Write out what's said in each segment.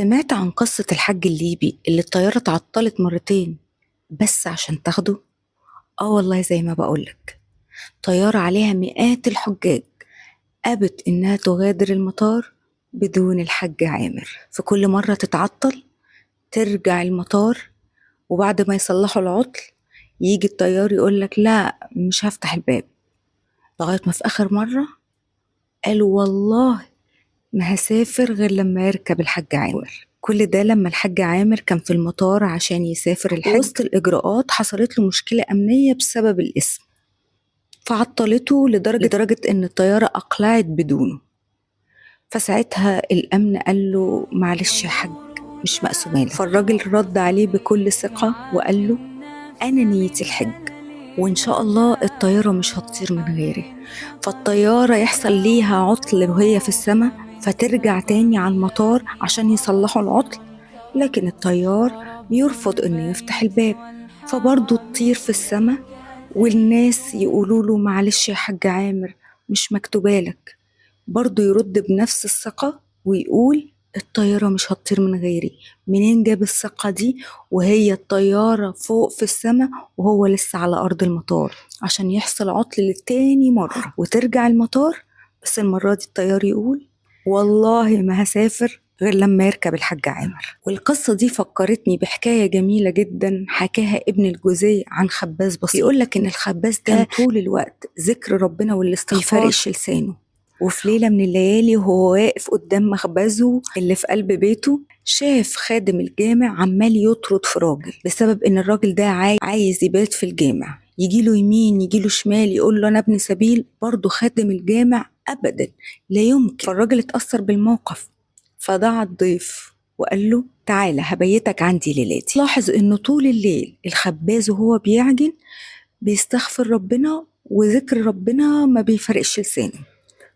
سمعت عن قصة الحج الليبي اللي الطيارة اتعطلت مرتين بس عشان تاخده؟ والله زي ما بقولك، طيارة عليها مئات الحجاج أبت إنها تغادر المطار بدون الحج عامر. في كل مرة تتعطل ترجع المطار، وبعد ما يصلحوا العطل يجي الطيار يقولك لا مش هفتح الباب، لغاية ما في آخر مرة قالوا والله ما هسافر غير لما يركب الحاج عامر. كل ده لما الحاج عامر كان في المطار عشان يسافر الحج. وسط الإجراءات حصلت له مشكلة أمنية بسبب الاسم، فعطلته لدرجة إن الطيارة أقلعت بدونه. فساعتها الأمن قال له معلش يا حاج مش مقسومالك. فالراجل رد عليه بكل ثقة وقال له أنا نيتي الحج، وإن شاء الله الطيارة مش هتطير من غيري. فالطيارة يحصل ليها عطل وهي في السماء فترجع تاني على المطار عشان يصلحوا العطل، لكن الطيار يرفض إنه يفتح الباب، فبرضه تطير في السماء والناس يقولوا له معلش يا حاج عامر مش مكتوبالك، برضه يرد بنفس الثقة ويقول الطيارة مش هتطير من غيري. منين جاب الثقة دي وهي الطيارة فوق في السماء وهو لسه على أرض المطار عشان يحصل عطل لتاني مرة وترجع المطار؟ بس المرة دي الطيار يقول والله ما هسافر غير لما يركب الحاج عامر. والقصة دي فكرتني بحكاية جميلة جدا حكاها ابن الجوزي عن خباز بسيط. بيقولك إن الخباز ده كان طول الوقت ذكر ربنا والاستغفار يفرش لسانه، وفي ليلة من الليالي وهو واقف قدام مخبزه اللي في قلب بيته شاف خادم الجامع عمال يطرد في راجل بسبب إن الراجل ده عايز يبات في الجامع. يجيله يمين يجيله شمال يقول له أنا ابن سبيل، برضه خادم الجامع أبدا لا يمكن. فالراجل اتأثر بالموقف فدعا الضيف وقال له تعالى هبيتك عندي ليلاتي. لاحظ إنه طول الليل الخباز وهو بيعجن بيستغفر ربنا وذكر ربنا ما بيفرقش لسانه.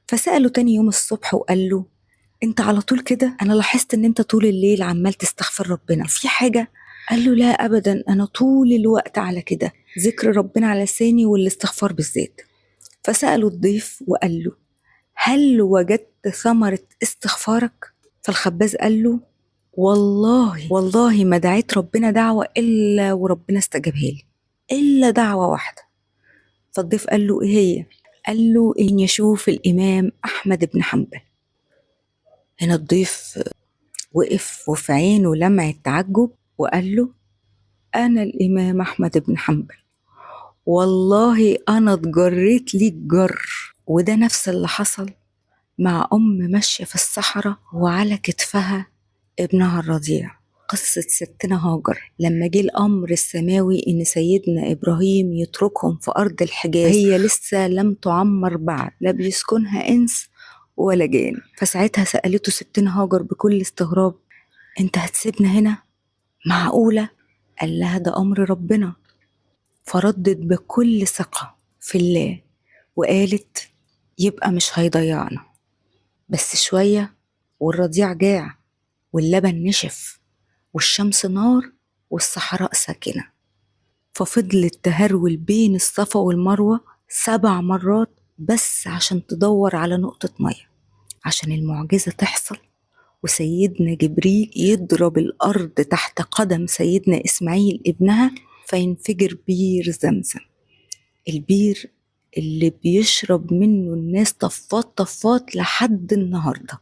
فسأله تاني يوم الصبح وقال له انت على طول كده؟ انا لاحظت ان انت طول الليل عمال تستغفر ربنا، في حاجة؟ قال له لا ابدا، انا طول الوقت على كده، ذكر ربنا على لساني والاستغفار بالذات. فسأله الضيف وقال له هل وجدت ثمرة استغفارك؟ فالخباز قال له والله ما دعيت ربنا دعوة إلا وربنا استجابها لي، إلا دعوة واحدة. فالضيف قال له إيه هي؟ قال له إن يشوف الإمام أحمد بن حنبل. هنا الضيف وقف وفي عينه لمع التعجب وقال له أنا الإمام أحمد بن حنبل، والله أنا اتجريت ليك جر. وده نفس اللي حصل مع ماشية في الصحراء وعلى كتفها ابنها الرضيع. قصة ستنا هاجر لما جه الأمر السماوي إن سيدنا إبراهيم يتركهم في أرض الحجاز، هي لسه لم تعمر بعد، لا بيسكنها إنس ولا جان. فساعتها سألته ستنا هاجر بكل استغراب أنت هتسيبنا هنا؟ معقولة؟ قال لها ده أمر ربنا. فردت بكل ثقة في الله وقالت يبقى مش هيضيعنا، بس شوية والرضيع جاع واللبن نشف والشمس نار والصحراء ساكنة. ففضلت تهرول بين الصفا والمروة 7 مرات بس عشان تدور على نقطة مية عشان المعجزة تحصل، وسيدنا جبريل يضرب الأرض تحت قدم سيدنا إسماعيل ابنها فينفجر بير زمزم، البير اللي بيشرب منه الناس طفات لحد النهاردة.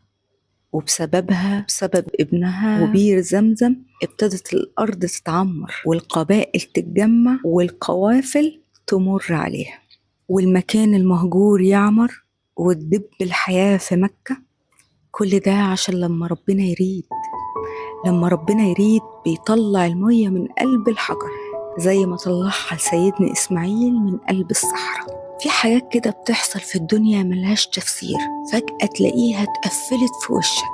وبسببها بسبب ابنها وبير زمزم ابتدت الأرض تتعمر والقبائل تتجمع والقوافل تمر عليها والمكان المهجور يعمر وتدب الحياة في مكة. كل ده عشان لما ربنا يريد بيطلع المية من قلب الحجر زي ما طلعها لسيدنا إسماعيل من قلب الصحراء. في حاجات كده بتحصل في الدنيا ملهاش تفسير، فجأة تلاقيها اتقفلت في وشك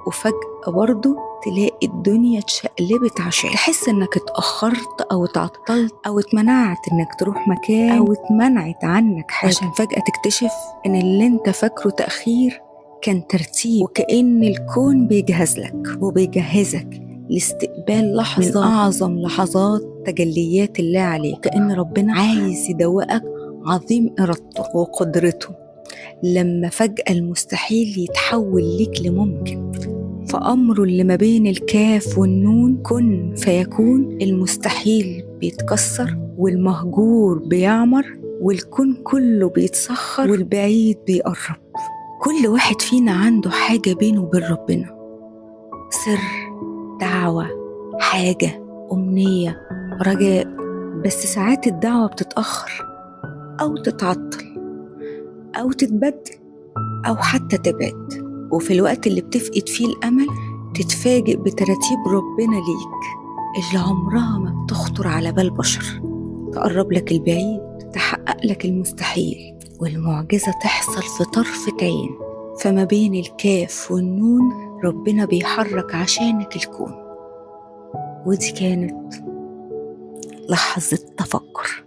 وفجأة برضو تلاقي الدنيا اتشقلبت عشان تحس انك اتأخرت او اتعطلت او اتمنعت انك تروح مكان او اتمنعت عنك حاجة، عشان فجأة تكتشف ان اللي انت فاكره تأخير كان ترتيب، وكأن الكون بيجهز لك وبيجهزك لاستقبال لحظة من أعظم لحظات تجليات الله عليك. كأن ربنا عايز يدوقك عظيم إرادته وقدرته لما فجأة المستحيل يتحول ليك لممكن. فأمره اللي ما بين الكاف والنون كن فيكون، المستحيل بيتكسر والمهجور بيعمر والكون كله بيتسخر والبعيد بيقرب. كل واحد فينا عنده حاجة بينه وبين ربنا، سر، دعوة، حاجة، أمنية، رجاء. بس ساعات الدعوة بتتأخر أو تتعطل أو تتبدل أو حتى تبعد، وفي الوقت اللي بتفقد فيه الأمل تتفاجئ بتراتيب ربنا ليك اللي عمرها ما بتخطر على بال بشر، تقرب لك البعيد، تحقق لك المستحيل، والمعجزة تحصل في طرفة عين. فما بين الكاف والنون ربنا بيحرك عشانك الكون. ودي كانت لحظة تفكر.